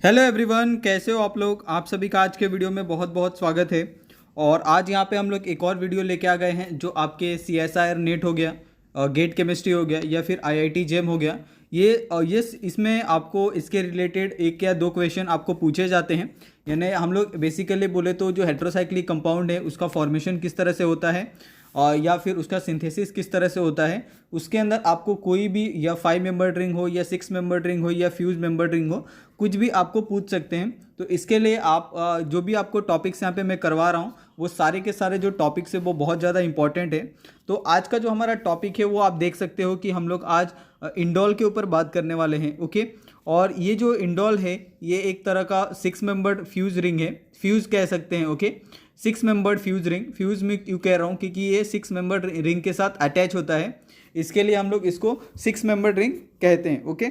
Hello everyone, कैसे हो आप लोग। आप सभी का आज के वीडियो में बहुत बहुत स्वागत है। और आज यहाँ पे हम लोग एक और वीडियो लेके आ गए हैं जो आपके CSIR नेट हो गया, गेट केमिस्ट्री हो गया या फिर IIT जेम हो गया। ये इसमें आपको इसके रिलेटेड एक या दो क्वेश्चन आपको पूछे जाते हैं। यानी हम लोग बेसिकली बोले तो जो हेट्रोसाइक्लिक कंपाउंड है उसका फॉर्मेशन किस तरह से होता है या फिर उसका सिंथेसिस किस तरह से होता है। उसके अंदर आपको कोई भी या 5 मेंबर रिंग हो या 6 मेंबर रिंग हो या फ्यूज मेंबर रिंग हो, कुछ भी आपको पूछ सकते हैं। तो इसके लिए आप जो भी आपको टॉपिक्स यहाँ पे मैं करवा रहा हूँ वो सारे के सारे जो टॉपिक्स है वो बहुत ज़्यादा इंपॉर्टेंट है। तो आज का जो हमारा टॉपिक है वो आप देख सकते हो कि हम लोग आज इंडोल के ऊपर बात करने वाले हैं। ओके, और ये जो इंडोल है ये एक तरह का 6 मेंबर्ड फ्यूज रिंग है, फ्यूज कह सकते हैं। Okay, 6 membered fuse ring, fuse में क्यों कह रहा हूँ क्योंकि ये 6 मेंबर्ड रिंग के साथ अटैच होता है, इसके लिए हम लोग इसको 6 मेंबर्ड रिंग कहते हैं। ओके,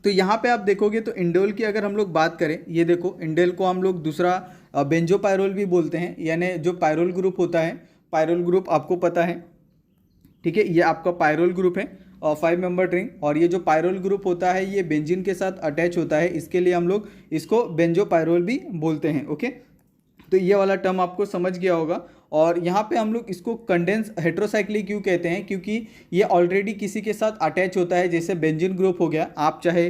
तो यहाँ पे आप देखोगे तो इंडोल की अगर हम लोग बात करें, ये देखो इंडोल को हम लोग दूसरा बेंजोपायरोल भी बोलते हैं, यानी जो पायरोल ग्रुप होता है, पायरोल ग्रुप आपको पता है। ठीक है, ये आपका पायरोल ग्रुप है 5 मेंबर रिंग, और ये जो पायरोल ग्रुप होता है ये बेंजीन के साथ अटैच होता है, इसके लिए हम लोग इसको बेंजोपायरोल भी बोलते हैं। ओके, तो ये वाला टर्म आपको समझ गया होगा। और यहाँ पे हम लोग इसको कंडेंस हेट्रोसाइक्लिक क्यों कहते हैं, क्योंकि ये ऑलरेडी किसी के साथ अटैच होता है, जैसे बेंजीन ग्रुप हो गया। आप चाहे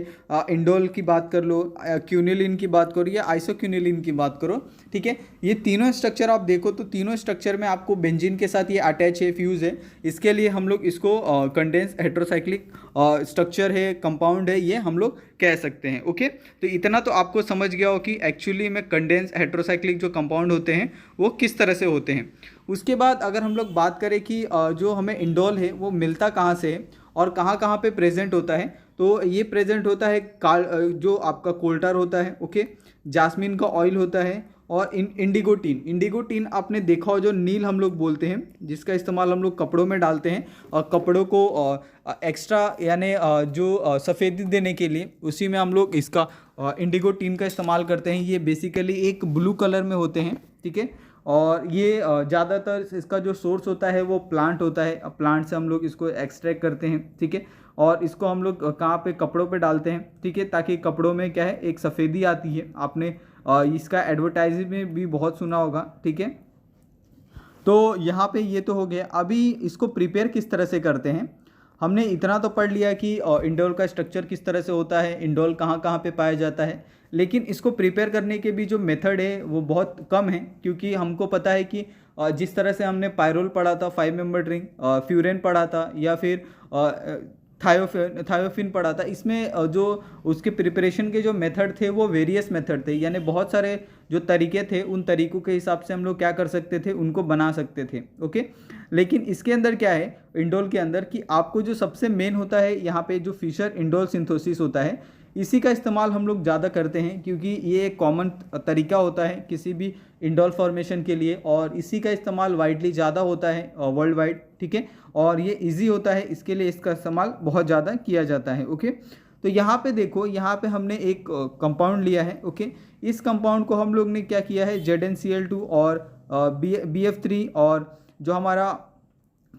इंडोल की बात कर लो, क्यूनिलिन की बात करो या आइसोक्यूनिलिन की बात करो। ठीक है, ये तीनों स्ट्रक्चर आप देखो तो तीनों स्ट्रक्चर में आपको बेंजीन के साथ ये अटैच है, फ्यूज है, इसके लिए हम लोग इसको कंडेंस हेट्रोसाइक्लिक स्ट्रक्चर है, कंपाउंड है, ये हम लोग कह सकते हैं। ओके, तो इतना तो आपको समझ गया हो कि एक्चुअली में कंडेंस हेट्रोसाइक्लिक जो कंपाउंड होते हैं वो किस तरह से होते हैं। उसके बाद अगर हम लोग बात करें कि जो हमें इंडोल है वो मिलता कहाँ से है और कहाँ कहाँ पे प्रेजेंट होता है, तो ये प्रेजेंट होता है जो आपका कोल्टार होता है। ओके, जास्मिन का ऑयल होता है, और इंडिगोटीन, इंडिगोटीन आपने देखा हो जो नील हम लोग बोलते हैं, जिसका इस्तेमाल हम लोग कपड़ों में डालते हैं और कपड़ों को एक्स्ट्रा यानी जो सफ़ेदी देने के लिए उसी में हम लोग इसका इंडिगोटीन का इस्तेमाल करते हैं। ये बेसिकली एक ब्लू कलर में होते हैं। ठीक है, और ये ज़्यादातर इसका जो सोर्स होता है वो प्लांट होता है, प्लांट से हम लोग इसको एक्सट्रैक्ट करते हैं। ठीक है, और इसको हम लोग कहाँ पे, कपड़ों पे डालते हैं। ठीक है, ताकि कपड़ों में क्या है, एक सफ़ेदी आती है। आपने इसका एडवर्टाइजिंग में भी बहुत सुना होगा। ठीक है, तो यहाँ पे ये तो हो गया। अभी इसको प्रिपेयर किस तरह से करते हैं, हमने इतना तो पढ़ लिया कि इंडोल का स्ट्रक्चर किस तरह से होता है, इंडोल कहाँ कहाँ पे पाया जाता है, लेकिन इसको प्रिपेयर करने के भी जो मेथड है वो बहुत कम है। क्योंकि हमको पता है कि जिस तरह से हमने पायरोल पढ़ा था, 5 मेंबर रिंग, फ्यूरेन पढ़ा था, या फिर थायोफिन पढ़ा था, इसमें जो उसके प्रिपरेशन के जो मेथड थे वो वेरियस मेथड थे, यानी बहुत सारे जो तरीके थे उन तरीकों के हिसाब से हम लोग क्या कर सकते थे, उनको बना सकते थे। ओके, लेकिन इसके अंदर क्या है, इंडोल के अंदर, कि आपको जो सबसे मेन होता है यहाँ पे जो फिशर इंडोल सिंथेसिस होता है, इसी का इस्तेमाल हम लोग ज़्यादा करते हैं, क्योंकि ये एक कॉमन तरीका होता है किसी भी इंडोल फॉर्मेशन के लिए, और इसी का इस्तेमाल वाइडली ज़्यादा होता है वर्ल्ड वाइड। ठीक है, और ये इजी होता है, इसके लिए इसका इस्तेमाल बहुत ज़्यादा किया जाता है। ओके, तो यहाँ पे देखो, यहाँ पे हमने एक कंपाउंड लिया है। ओके, इस कंपाउंड को हम लोग ने क्या किया है, ZnCl2 और BF3 और जो हमारा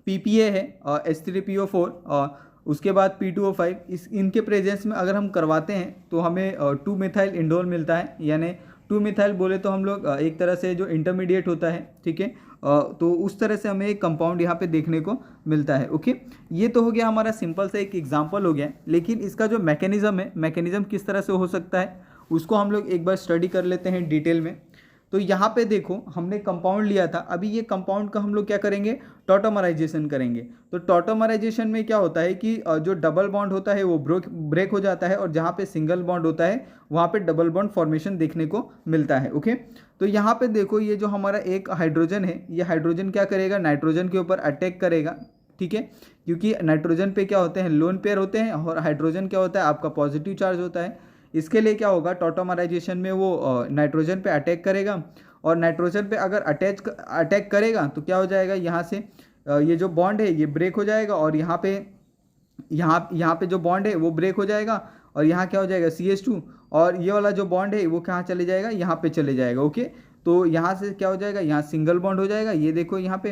PPA है H3PO4, उसके बाद P2O5, इनके प्रेजेंस में अगर हम करवाते हैं तो हमें 2 मिथाइल इंडोल मिलता है। यानी 2 मिथाइल बोले तो हम लोग एक तरह से जो इंटरमीडिएट होता है। ठीक है, तो उस तरह से हमें एक कंपाउंड यहाँ पे देखने को मिलता है। ओके, ये तो हो गया हमारा सिंपल सा एक एग्जांपल हो गया, लेकिन इसका जो मैकेनिज़्म है, मैकेनिज़्म किस तरह से हो सकता है उसको हम लोग एक बार स्टडी कर लेते हैं डिटेल में। तो यहाँ पे देखो, हमने कंपाउंड लिया था, अभी ये कंपाउंड का हम लोग क्या करेंगे, टॉटोमराइजेशन करेंगे। तो टॉटोमराइजेशन में क्या होता है कि जो डबल बॉन्ड होता है वो ब्रेक हो जाता है, और जहाँ पे सिंगल बॉन्ड होता है वहाँ पे डबल बॉन्ड फॉर्मेशन देखने को मिलता है। ओके, तो यहाँ पे देखो, ये जो हमारा एक हाइड्रोजन है, ये हाइड्रोजन क्या करेगा, नाइट्रोजन के ऊपर अटैक करेगा। ठीक है, क्योंकि नाइट्रोजन पे क्या होते हैं, लोन पेयर होते हैं, और हाइड्रोजन क्या होता है, आपका पॉजिटिव चार्ज होता है। इसके लिए क्या होगा, टॉटोमराइजेशन में वो नाइट्रोजन पे अटैक करेगा, और नाइट्रोजन पे अगर अटैक करेगा तो क्या हो जाएगा, यहाँ से ये जो बॉन्ड है ये ब्रेक हो जाएगा, और यहाँ पे जो बॉन्ड है वो ब्रेक हो जाएगा, और यहाँ क्या हो जाएगा, CH2, और ये वाला जो बॉन्ड है वो कहाँ चले जाएगा, यहाँ पे चले जाएगा। ओके, तो यहाँ से क्या हो जाएगा, यहाँ सिंगल बॉन्ड हो जाएगा, ये देखो यहाँ पे,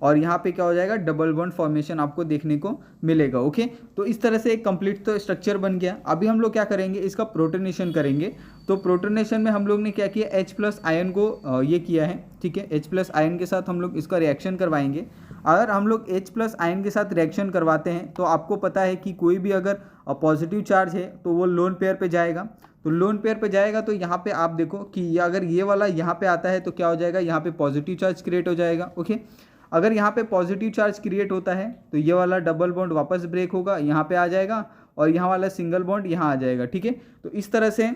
और यहाँ पे क्या हो जाएगा, डबल बॉन्ड फॉर्मेशन आपको देखने को मिलेगा। ओके, तो इस तरह से एक कंप्लीट तो स्ट्रक्चर बन गया। अभी हम लोग क्या करेंगे, इसका प्रोटोनेशन करेंगे। तो प्रोटोनेशन में हम लोग ने क्या किया, H+ आयन को ये किया है, ठीक है, H+ आयन के साथ हम लोग इसका रिएक्शन करवाएंगे। अगर हम लोग H+ आयन के साथ रिएक्शन करवाते हैं तो आपको पता है कि कोई भी अगर पॉजिटिव चार्ज है तो वो लोन पेयर पे जाएगा। तो लोन पेयर पे जाएगा तो यहाँ पे आप देखो कि ये अगर ये वाला यहाँ पे आता है तो क्या हो जाएगा, यहाँ पे पॉजिटिव चार्ज क्रिएट हो जाएगा। ओके, अगर यहाँ पे पॉजिटिव चार्ज क्रिएट होता है तो ये वाला डबल बॉन्ड वापस ब्रेक होगा, यहाँ पे आ जाएगा, और यहाँ वाला सिंगल बॉन्ड यहाँ आ जाएगा। ठीक है, तो इस तरह से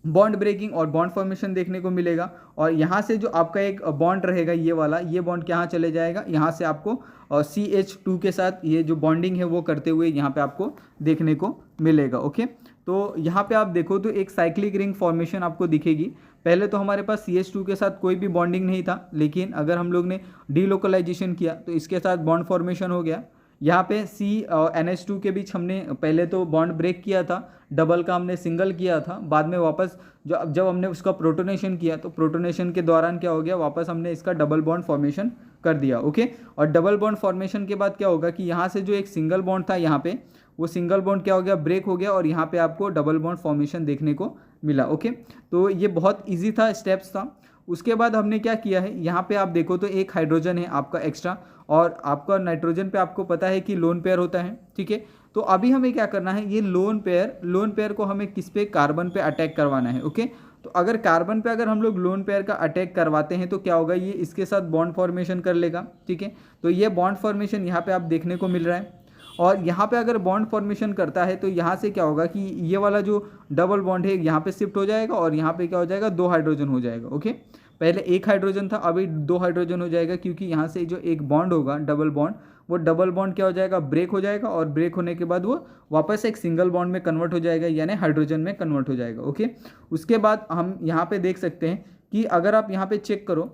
बॉन्ड ब्रेकिंग और बॉन्ड फॉर्मेशन देखने को मिलेगा। और यहाँ से जो आपका एक बॉन्ड रहेगा ये वाला, ये बॉन्ड कहाँ चले जाएगा, यहाँ से आपको CH2 के साथ ये जो बॉन्डिंग है वो करते हुए यहाँ पे आपको देखने को मिलेगा। ओके, तो यहाँ पे आप देखो तो एक साइक्लिक रिंग फॉर्मेशन आपको दिखेगी। पहले तो हमारे पास CH2 के साथ कोई भी बॉन्डिंग नहीं था, लेकिन अगर हम लोग ने डीलोकलाइजेशन किया तो इसके साथ बॉन्ड फॉर्मेशन हो गया। यहाँ पे C और NH2 के बीच हमने पहले तो बॉन्ड ब्रेक किया था, डबल का हमने सिंगल किया था, बाद में वापस जब हमने उसका प्रोटोनेशन किया तो प्रोटोनेशन के दौरान क्या हो गया, वापस हमने इसका डबल बॉन्ड फॉर्मेशन कर दिया। ओके, और डबल बॉन्ड फॉर्मेशन के बाद क्या होगा कि यहाँ से जो एक सिंगल बॉन्ड था यहाँ पे, वो सिंगल बॉन्ड क्या हो गया, ब्रेक हो गया, और यहाँ पे आपको डबल बॉन्ड फॉर्मेशन देखने को मिला। ओके, तो ये बहुत ईजी था, स्टेप्स था। उसके बाद हमने क्या किया है, यहाँ पे आप देखो तो एक हाइड्रोजन है आपका एक्स्ट्रा, और आपका नाइट्रोजन पे आपको पता है कि लोन पेयर होता है। ठीक है, तो अभी हमें क्या करना है, ये लोन पेयर को हमें किस पे, कार्बन पे अटैक करवाना है। ओके, तो अगर कार्बन पे अगर हम लोग लोन पेयर का अटैक करवाते हैं तो क्या होगा, ये इसके साथ बॉन्ड फॉर्मेशन कर लेगा। ठीक है, तो ये बॉन्ड फॉर्मेशन यहाँ पे आप देखने को मिल रहा है। और यहाँ पे अगर बॉन्ड फॉर्मेशन करता है तो यहाँ से क्या होगा कि ये वाला जो डबल बॉन्ड है यहाँ पे शिफ्ट हो जाएगा, और यहाँ पे क्या हो जाएगा, 2 हाइड्रोजन हो जाएगा। ओके, पहले 1 हाइड्रोजन था, अभी 2 हाइड्रोजन हो जाएगा, क्योंकि यहाँ से जो एक बॉन्ड होगा डबल बॉन्ड, वो डबल बॉन्ड क्या हो जाएगा, ब्रेक हो जाएगा, और ब्रेक होने के बाद वो वापस एक सिंगल बॉन्ड में कन्वर्ट हो जाएगा, यानी हाइड्रोजन में कन्वर्ट हो जाएगा। ओके, उसके बाद हम यहाँ पे देख सकते हैं कि अगर आप यहाँ पे चेक करो,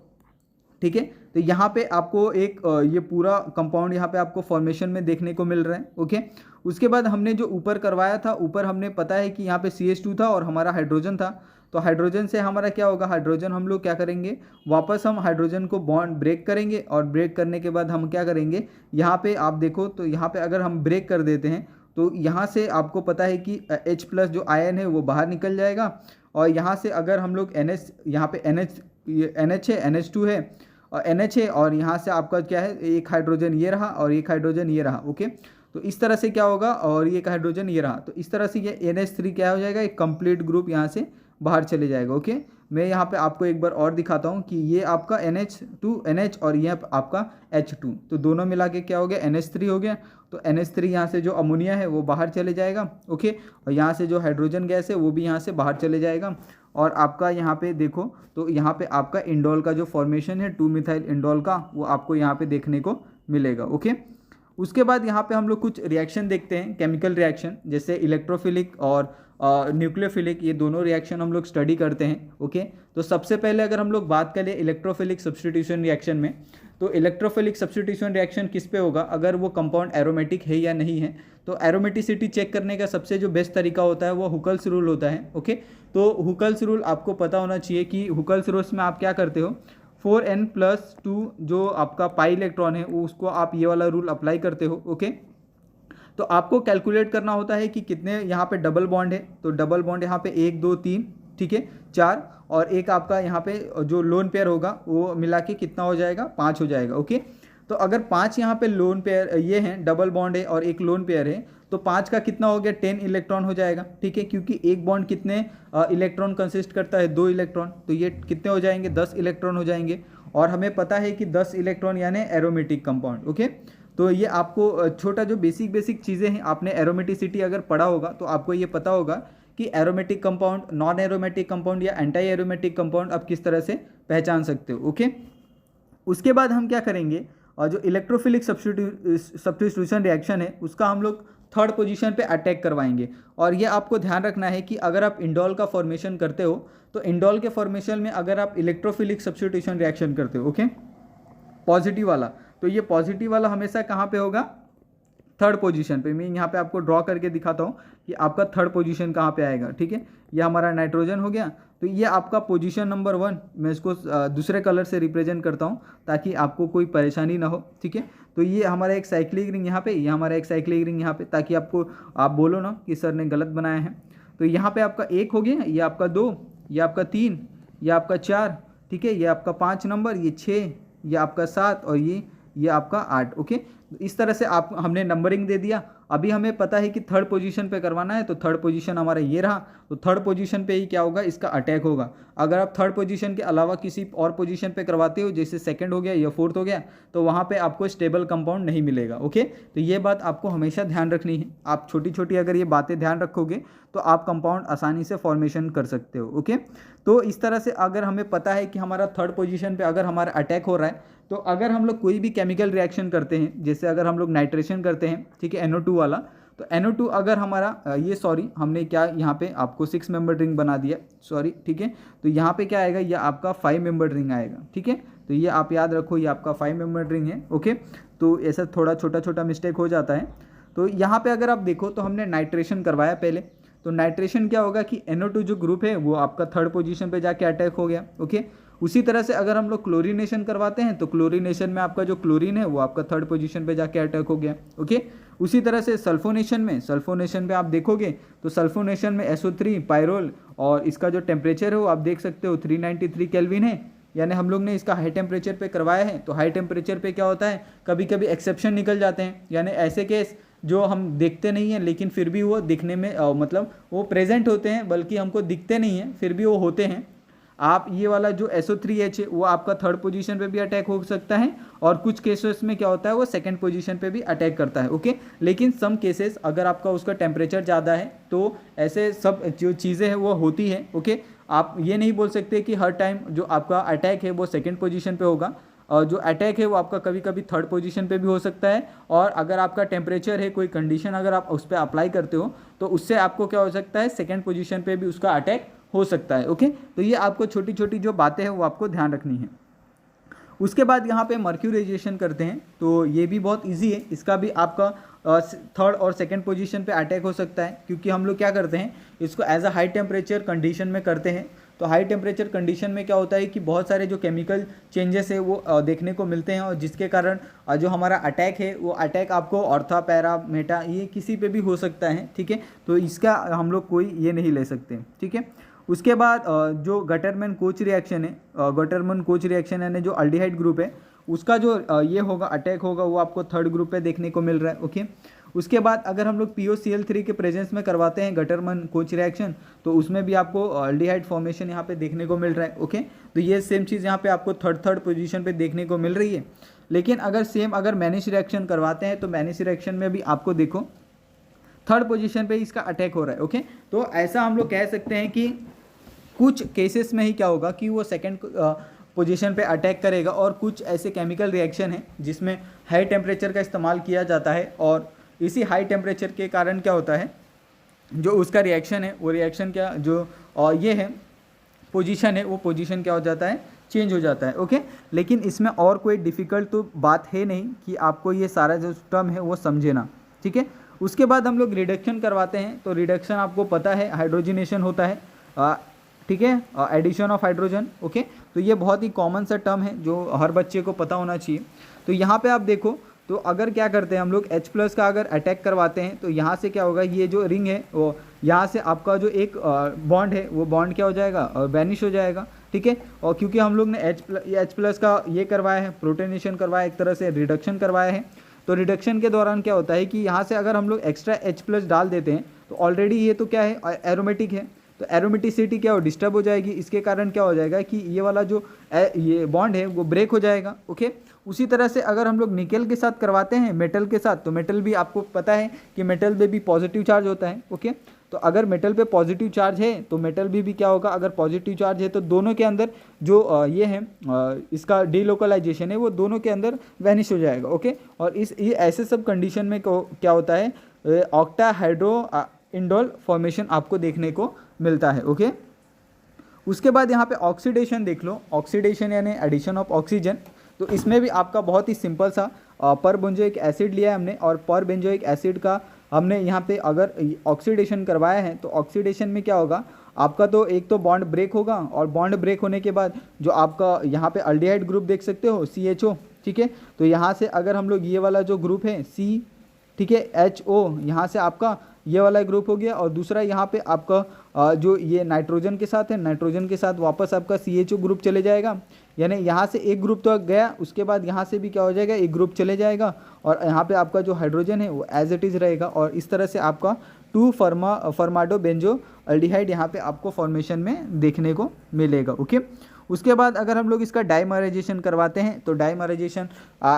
ठीक है, तो यहाँ पे आपको एक ये पूरा कंपाउंड यहाँ पे आपको फॉर्मेशन में देखने को मिल रहा है। ओके, उसके बाद हमने जो ऊपर करवाया था, ऊपर हमने पता है कि यहाँ पे CH2 था और हमारा हाइड्रोजन था, तो हाइड्रोजन से हमारा क्या होगा, हाइड्रोजन हम लोग क्या करेंगे, वापस हम हाइड्रोजन को बॉन्ड ब्रेक करेंगे, और ब्रेक करने के बाद हम क्या करेंगे, यहाँ पे आप देखो तो यहाँ पे अगर हम ब्रेक कर देते हैं तो यहाँ से आपको पता है कि H+ जो आयन है वो बाहर निकल जाएगा, और यहाँ से अगर हम लोग NH, यहाँ पे NH है, NH2 है और NH है, और यहाँ से आपका क्या है, एक हाइड्रोजन ये रहा और एक हाइड्रोजन ये रहा। ओके, तो इस तरह से क्या होगा, और ये एक हाइड्रोजन ये रहा, तो इस तरह से ये NH3 क्या हो जाएगा, एक कंप्लीट ग्रुप यहाँ से बाहर चले जाएगा। ओके, मैं यहाँ पे आपको एक बार और दिखाता हूँ कि ये आपका NH2 NH और ये आपका H2, तो दोनों मिला के क्या हो गया, NH3 हो गया। तो NH3 यहाँ से जो अमोनिया है वो बाहर चले जाएगा। ओके, और यहाँ से जो हाइड्रोजन गैस है वो भी यहाँ से बाहर चले जाएगा, और आपका यहाँ पे देखो तो यहाँ पे आपका इंडोल का जो फॉर्मेशन है 2-मिथाइल इंडोल का, वो आपको यहाँ पे देखने को मिलेगा। ओके, उसके बाद यहाँ पे हम लोग कुछ रिएक्शन देखते हैं, केमिकल रिएक्शन, जैसे इलेक्ट्रोफिलिक और न्यूक्लियोफिलिक, ये दोनों रिएक्शन हम लोग स्टडी करते हैं। ओके, तो सबसे पहले अगर हम लोग बात करें इलेक्ट्रोफिलिक सब्स्टिट्यूशन रिएक्शन में, तो इलेक्ट्रोफिलिक सब्स्टिट्यूशन रिएक्शन किस पे होगा, अगर वो कंपाउंड एरोमेटिक है या नहीं है। तो एरोमेटिसिटी चेक करने का सबसे जो बेस्ट तरीका होता है वो हुकल्स रूल होता है। ओके, तो हुकल्स रूल आपको पता होना चाहिए कि हुकल्स रूल्स में आप क्या करते हो, 4n+2 जो आपका पाई इलेक्ट्रॉन है उसको आप ये वाला रूल अप्लाई करते हो। ओके, तो आपको कैलकुलेट करना होता है कि कितने यहाँ पे डबल बॉन्ड है, तो डबल बॉन्ड यहाँ पे 1 2 3, ठीक है, 4, और एक आपका यहाँ पे जो लोन पेयर होगा वो मिला के कितना हो जाएगा, 5 हो जाएगा। ओके, तो अगर 5 यहाँ पे लोन पेयर ये हैं, डबल बॉन्ड है और एक लोन पेयर है, तो 5 का कितना हो गया, 10 इलेक्ट्रॉन हो जाएगा। ठीक है, क्योंकि एक बॉन्ड कितने इलेक्ट्रॉन कंसिस्ट करता है, 2 इलेक्ट्रॉन, तो ये कितने हो जाएंगे, 10 इलेक्ट्रॉन हो जाएंगे, और हमें पता है कि 10 इलेक्ट्रॉन यानी एरोमेटिक कंपाउंड। ओके, तो ये आपको छोटा जो बेसिक चीज़ें हैं, आपने एरोमेटिसिटी अगर पढ़ा होगा तो आपको ये पता होगा कि aromatic compound, non aromatic compound या एंटी एरोमेटिक कंपाउंड आप किस तरह से पहचान सकते हो। ओके, उसके बाद हम क्या करेंगे, और जो इलेक्ट्रोफिलिक सब्स्टिट्यूशन रिएक्शन है उसका हम लोग 3rd पोजीशन पे अटैक करवाएंगे। और ये आपको ध्यान रखना है कि अगर आप इंडोल का फॉर्मेशन करते हो तो इंडोल के फॉर्मेशन में अगर आप इलेक्ट्रोफिलिक सब्स्टिट्यूशन रिएक्शन करते हो, ओके, पॉजिटिव वाला, तो ये पॉजिटिव वाला हमेशा कहाँ पे होगा, थर्ड पोजीशन पे। मैं यहाँ पे आपको ड्रॉ करके दिखाता हूँ कि आपका थर्ड पोजीशन कहाँ पे आएगा। ठीक है, ये हमारा नाइट्रोजन हो गया। तो ये आपका पोजीशन नंबर 1, मैं इसको दूसरे कलर से रिप्रेजेंट करता हूँ ताकि आपको कोई परेशानी ना हो। ठीक है, तो ये हमारा एक साइक्लिक रिंग यहाँ पे, ये हमारा एक साइक्लिक रिंग यहाँ पे, ताकि आपको आप बोलो ना कि सर ने गलत बनाया है। तो यहाँ पे आपका 1 हो गया, ये आपका 2, ये आपका 3, ये आपका 4, ठीक है, ये आपका 5 नंबर, ये 6, ये आपका 7 और ये आपका 8। ओके, इस तरह से आप हमने नंबरिंग दे दिया। अभी हमें पता है कि थर्ड पोजीशन पे करवाना है, तो थर्ड पोजीशन हमारा ये रहा। तो थर्ड पोजीशन पे ही क्या होगा, इसका अटैक होगा। अगर आप थर्ड पोजीशन के अलावा किसी और पोजीशन पे करवाते हो, जैसे सेकंड हो गया या फोर्थ हो गया, तो वहाँ पे आपको स्टेबल कंपाउंड नहीं मिलेगा। ओके, तो ये बात आपको हमेशा ध्यान रखनी है। आप छोटी छोटी अगर ये बातें ध्यान रखोगे तो आप कंपाउंड आसानी से फॉर्मेशन कर सकते हो। ओके, तो इस तरह से अगर हमें पता है कि हमारा थर्ड पोजीशन पे अगर हमारा अटैक हो रहा है, तो अगर हम लोग कोई भी केमिकल रिएक्शन करते हैं, जैसे अगर हम लोग नाइट्रेशन करते हैं, ठीक है, NO2 वाला, तो NO2 अगर हमारा ये सॉरी हमने क्या यहाँ पे आपको 6 मेंबर रिंग बना दिया, सॉरी, ठीक है, तो यहाँ पे क्या आएगा, ये आपका 5 मेंबर रिंग आएगा। ठीक है, तो ये आप याद रखो, ये आपका 5 मेंबर रिंग है। ओके, तो ऐसा थोड़ा छोटा छोटा मिस्टेक हो जाता है। तो यहाँ पे अगर आप देखो तो हमने नाइट्रेशन करवाया पहले, तो नाइट्रेशन क्या होगा कि NO2 जो ग्रुप है वो आपका थर्ड पोजीशन पे जाके अटैक हो गया। ओके, उसी तरह से अगर हम लोग क्लोरीनेशन करवाते हैं, तो क्लोरीनेशन में आपका जो क्लोरीन है वो आपका थर्ड पोजीशन पे जाके अटैक हो गया। ओके, उसी तरह से सल्फोनेशन पे आप देखोगे तो सल्फोनेशन में SO3 पायरोल, और इसका जो टेम्परेचर है वो आप देख सकते हो 393 केल्विन है, यानी हम लोग ने इसका हाई टेम्परेचर पे करवाया है। तो हाई टेम्परेचर पे क्या होता है, कभी कभी एक्सेप्शन निकल जाते हैं, यानी ऐसे केस जो हम देखते नहीं हैं लेकिन फिर भी वो दिखने में मतलब वो प्रेजेंट होते हैं, बल्कि हमको दिखते नहीं हैं फिर भी वो होते हैं। आप ये वाला जो SO3H है वो आपका थर्ड पोजीशन पे भी अटैक हो सकता है, और कुछ केसेस में क्या होता है वो सेकंड पोजीशन पे भी अटैक करता है। ओके, लेकिन सम केसेस अगर आपका उसका टेम्परेचर ज़्यादा है तो ऐसे सब जो चीज़ें हैं वो होती हैं। ओके, आप ये नहीं बोल सकते कि हर टाइम जो आपका अटैक है वो सेकेंड पोजीशन पे होगा, और जो अटैक है वो आपका कभी कभी थर्ड पोजीशन पे भी हो सकता है। और अगर आपका टेम्परेचर है, कोई कंडीशन अगर आप उस पर अप्लाई करते हो, तो उससे आपको क्या हो सकता है, सेकेंड पोजीशन पे भी उसका अटैक हो सकता है। ओके, तो ये आपको छोटी छोटी जो बातें हैं वो आपको ध्यान रखनी है। उसके बाद यहाँ पे मर्क्यूराइजेशन करते हैं, तो ये भी बहुत इजी है, इसका भी आपका थर्ड और सेकंड पोजीशन पे अटैक हो सकता है, क्योंकि हम लोग क्या करते हैं, इसको as a high temperature condition में करते हैं। तो हाई टेम्परेचर कंडीशन में क्या होता है कि बहुत सारे जो केमिकल चेंजेस है वो देखने को मिलते हैं, और जिसके कारण जो हमारा अटैक है वो अटैक आपको ऑर्था, पैरा, मेटा, ये किसी पे भी हो सकता है। ठीक है, तो इसका हम लोग कोई ये नहीं ले सकते। ठीक है, उसके बाद जो गटरमैन कोच रिएक्शन है, गटरमैन कोच रिएक्शन यानी जो अल्डिहाइड ग्रुप है उसका जो ये होगा अटैक होगा वो आपको थर्ड ग्रुप पे देखने को मिल रहा है। ओके, उसके बाद अगर हम लोग POCl3 के प्रेजेंस में करवाते हैं गटरमैन कोच रिएक्शन, तो उसमें भी आपको अल्डिहाइड फॉर्मेशन यहाँ पे देखने को मिल रहा है। ओके, तो ये सेम चीज़ यहाँ पे आपको थर्ड पोजीशन पे देखने को मिल रही है। लेकिन अगर सेम अगर मैनिश रिएक्शन करवाते हैं, तो मैनिश रिएक्शन में भी आपको देखो थर्ड पोजीशन पे इसका अटैक हो रहा है। ओके, तो ऐसा हम लोग कह सकते हैं कि कुछ केसेस में ही क्या होगा कि वो सेकंड पोजीशन पे अटैक करेगा, और कुछ ऐसे केमिकल रिएक्शन है जिसमें हाई टेम्परेचर का इस्तेमाल किया जाता है, और इसी हाई टेम्परेचर के कारण क्या होता है, जो उसका रिएक्शन है वो रिएक्शन क्या जो ये है पोजीशन है, वो पोजीशन क्या हो जाता है, चेंज हो जाता है। ओके, लेकिन इसमें और कोई डिफ़िकल्ट तो बात है नहीं कि आपको ये सारा जो टर्म है वो समझे ना। ठीक है, उसके बाद हम लोग रिडक्शन करवाते हैं, तो रिडक्शन आपको पता है हाइड्रोजनेशन होता है। ठीक है, एडिशन ऑफ हाइड्रोजन। ओके, तो ये बहुत ही कॉमन सा टर्म है जो हर बच्चे को पता होना चाहिए। तो यहाँ पे आप देखो, तो अगर क्या करते हैं हम लोग H+ का अगर अटैक करवाते हैं, तो यहाँ से क्या होगा, ये जो रिंग है वो यहाँ से आपका जो एक बॉन्ड है वो बॉन्ड क्या हो जाएगा, वैनिश हो जाएगा। ठीक है, और क्योंकि हम लोग ने H+ का ये करवाया है, प्रोटोनेशन करवाया, एक तरह से रिडक्शन करवाया है, तो रिडक्शन के दौरान क्या होता है कि यहाँ से अगर हम लोग एक्स्ट्रा H+ डाल देते हैं, तो ऑलरेडी ये तो क्या है, एरोमेटिक है, तो एरोमेटिसिटी क्या हो, डिस्टर्ब हो जाएगी। इसके कारण क्या हो जाएगा कि ये वाला जो ये बॉन्ड है वो ब्रेक हो जाएगा। ओके, उसी तरह से अगर हम लोग निकेल के साथ करवाते हैं, मेटल के साथ, तो मेटल भी आपको पता है कि मेटल में भी पॉजिटिव चार्ज होता है। ओके, तो अगर मेटल पे पॉजिटिव चार्ज है तो मेटल भी क्या होगा, अगर पॉजिटिव चार्ज है तो दोनों के अंदर जो ये है इसका डीलोकलाइजेशन है वो दोनों के अंदर वैनिश हो जाएगा। ओके, और ये ऐसे सब कंडीशन में क्या होता है, ऑक्टाहाइड्रो इंडोल फॉर्मेशन आपको देखने को मिलता है। ओके, उसके बाद यहाँ पे ऑक्सीडेशन देख लो, ऑक्सीडेशन यानी एडिशन ऑफ ऑक्सीजन। तो इसमें भी आपका बहुत ही सिंपल सा पर बेंजोइक एसिड लिया है हमने, और पर बेंजोइक एसिड का हमने यहाँ पे अगर ऑक्सीडेशन करवाया है तो ऑक्सीडेशन में क्या होगा, आपका तो एक तो बॉन्ड ब्रेक होगा, और बॉन्ड ब्रेक होने के बाद जो आपका यहाँ पे अल्डिहाइड ग्रुप देख सकते हो CHO, ठीक है। तो यहाँ से अगर हम लोग ये वाला जो ग्रुप है C, ठीक है, HO, यहाँ से आपका ये वाला ग्रुप हो गया, और दूसरा यहाँ पे आपका जो ये नाइट्रोजन के साथ है, नाइट्रोजन के साथ वापस आपका CHO ग्रुप चले जाएगा, यानी यहाँ से एक ग्रुप तो गया, उसके बाद यहाँ से भी क्या हो जाएगा, एक ग्रुप चले जाएगा, और यहाँ पे आपका जो हाइड्रोजन है वो एज इट इज़ रहेगा, और इस तरह से आपका 2 फॉर्माडो बेंजो अल्डिहाइड यहाँ पे आपको फॉर्मेशन में देखने को मिलेगा। ओके, उसके बाद अगर हम लोग इसका डाइमराइजेशन करवाते हैं तो डाइमराइजेशन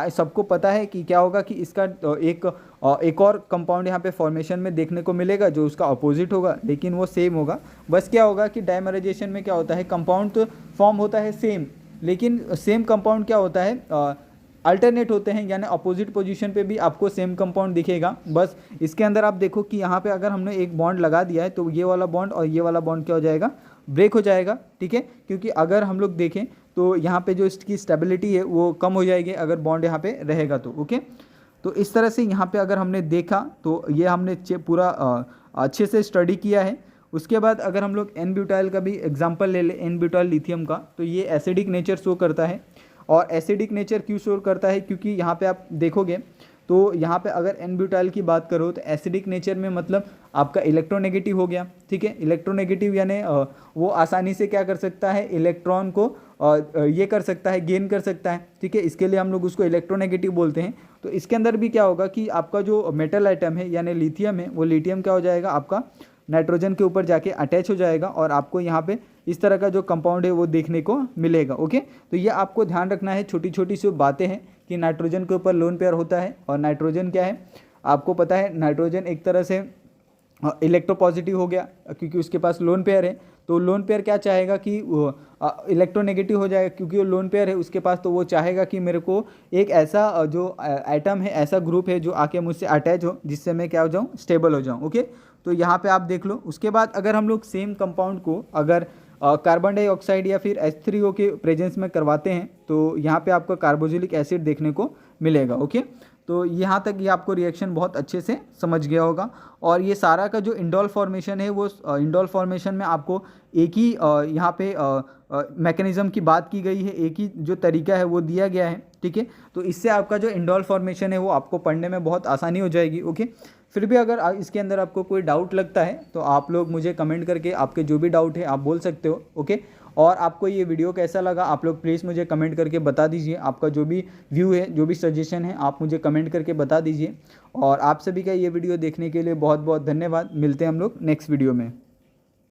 सबको पता है कि क्या होगा, कि इसका एक और कंपाउंड यहाँ पे फॉर्मेशन में देखने को मिलेगा जो उसका अपोजिट होगा, लेकिन वो सेम होगा। बस क्या होगा कि डाइमराइजेशन में क्या होता है, कंपाउंड तो फॉर्म होता है सेम, लेकिन सेम कंपाउंड क्या होता है, अल्टरनेट होते हैं, यानी अपोजिट पोजीशन पे भी आपको सेम कंपाउंड दिखेगा। बस इसके अंदर आप देखो कि यहाँ पे अगर हमने एक बॉन्ड लगा दिया है तो ये वाला बॉन्ड और ये वाला बॉन्ड क्या हो जाएगा, ब्रेक हो जाएगा, ठीक है। क्योंकि अगर हम लोग देखें तो यहाँ पे जो इसकी स्टेबिलिटी है वो कम हो जाएगी अगर बॉन्ड यहाँ पे रहेगा तो। ओके, तो इस तरह से यहाँ पे अगर हमने देखा तो ये हमने पूरा अच्छे से स्टडी किया है। उसके बाद अगर हम लोग एन ब्यूटाइल का भी एग्जांपल ले लें, एन ब्यूटाइल लिथियम का, तो ये एसिडिक नेचर शो करता है। और एसिडिक नेचर क्यों शो करता है, क्योंकि यहाँ पे आप देखोगे तो यहाँ पे अगर एन ब्यूटाइल की बात करो तो एसिडिक नेचर में मतलब आपका इलेक्ट्रोनेगेटिव हो गया, ठीक है। इलेक्ट्रोनेगेटिव यानी वो आसानी से क्या कर सकता है, इलेक्ट्रॉन को ये कर सकता है, गेन कर सकता है, ठीक है। इसके लिए हम लोग उसको इलेक्ट्रोनेगेटिव बोलते हैं। तो इसके अंदर भी क्या होगा कि आपका जो मेटल आइटम है यानी लिथियम है, वो लिथियम क्या हो जाएगा, आपका नाइट्रोजन के ऊपर जाके अटैच हो जाएगा, और आपको यहाँ पे इस तरह का जो कंपाउंड है वो देखने को मिलेगा। ओके, तो ये आपको ध्यान रखना है, छोटी छोटी सी बातें हैं कि नाइट्रोजन के ऊपर लोन पेयर होता है, और नाइट्रोजन क्या है आपको पता है, नाइट्रोजन एक तरह से इलेक्ट्रोपॉजिटिव हो गया क्योंकि उसके पास लोन पेयर है। तो लोन पेयर क्या चाहेगा कि इलेक्ट्रोनेगेटिव हो जाएगा, क्योंकि वो लोन पेयर है उसके पास, तो वो चाहेगा कि मेरे को एक ऐसा जो एटम है, ऐसा ग्रुप है जो आके मुझसे अटैच हो, जिससे मैं क्या हो जाऊँ, स्टेबल हो जाऊँ। ओके, तो यहाँ पे आप देख लो। उसके बाद अगर हम लोग सेम कंपाउंड को अगर कार्बन डाइऑक्साइड या फिर H3O के प्रेजेंस में करवाते हैं तो यहाँ पे आपको कार्बोक्सिलिक एसिड देखने को मिलेगा। ओके, तो यहाँ तक ये आपको रिएक्शन बहुत अच्छे से समझ गया होगा। और ये सारा का जो इंडोल फॉर्मेशन है वो इंडोल फॉर्मेशन में आपको एक ही यहाँ पे मैकेनिज़्म की बात की गई है, एक ही जो तरीका है वो दिया गया है, ठीक है। तो इससे आपका जो इंडोल फॉर्मेशन है वो आपको पढ़ने में बहुत आसानी हो जाएगी। ओके, फिर भी अगर इसके अंदर आपको कोई डाउट लगता है तो आप लोग मुझे कमेंट करके आपके जो भी डाउट है आप बोल सकते हो। ओके, और आपको ये वीडियो कैसा लगा आप लोग प्लीज़ मुझे कमेंट करके बता दीजिए। आपका जो भी व्यू है, जो भी सजेशन है, आप मुझे कमेंट करके बता दीजिए। और आप सभी का ये वीडियो देखने के लिए बहुत बहुत धन्यवाद। मिलते हैं हम लोग नेक्स्ट वीडियो में।